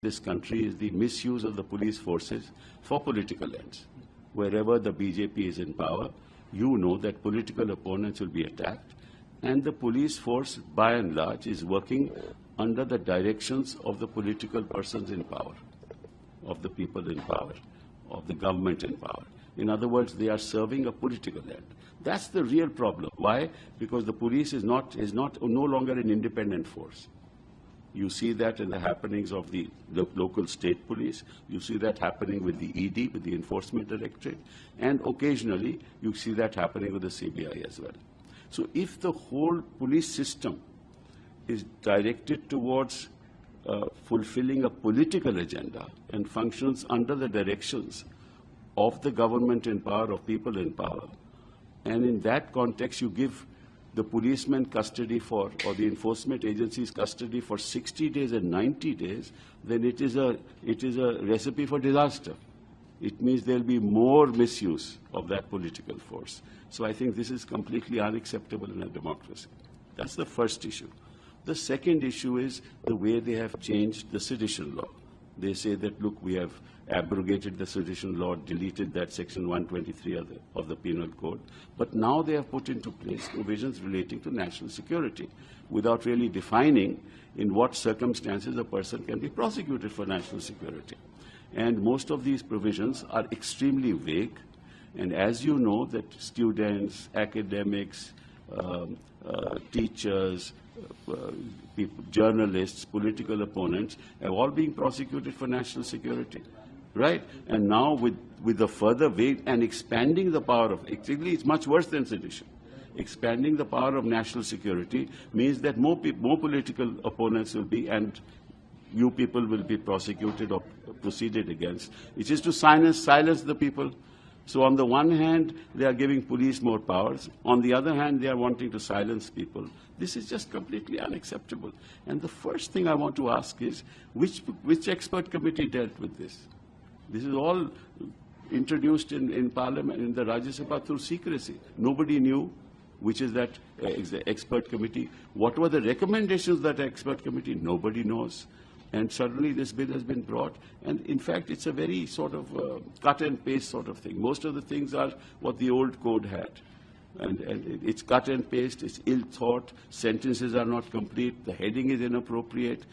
this country is the misuse of the police forces for political ends. Wherever the BJP is in power, you know that political opponents will be attacked, and the police force, by and large, is working under the directions of the political persons in power, of the people in power, of the government in power. In other words, they are serving a political end. That's the real problem. Why? Because the police is no longer an independent force. You see that in the happenings of the local state police. You see that happening with the ED, with the Enforcement Directorate, and occasionally you see that happening with the CBI as well. So if the whole police system is directed towards fulfilling a political agenda and functions under the directions of the government in power, of people in power, and in that context you give the policeman custody for, or the enforcement agencies custody for 60 days and 90 days, then it is a recipe for disaster. It means there will be more misuse of that political force. So I think this is completely unacceptable in a democracy. That's the first issue. The second issue is the way they have changed the sedition law. They say that, look, we have abrogated the sedition law, deleted that section 123 of the Penal Code, but now they have put into place provisions relating to national security without really defining in what circumstances a person can be prosecuted for national security. And most of these provisions are extremely vague. And as you know, that students, academics, teachers, journalists, political opponents have all been prosecuted for national security, right? And now with the further vague and expanding the power of, actually it's much worse than sedition. Expanding the power of national security means that more political opponents will be, and you people will be prosecuted or proceeded against, which is to silence the people. So on the one hand, they are giving police more powers. On the other hand, they are wanting to silence people. This is just completely unacceptable. And the first thing I want to ask is, which expert committee dealt with this? This is all introduced in Parliament, in the Rajya Sabha, through secrecy. Nobody knew which is that expert committee. What were the recommendations of that expert committee? Nobody knows. And suddenly this bill has been brought. And in fact, it's a very sort of cut and paste sort of thing. Most of the things are what the old code had. And it's cut and paste, it's ill thought, sentences are not complete, the heading is inappropriate.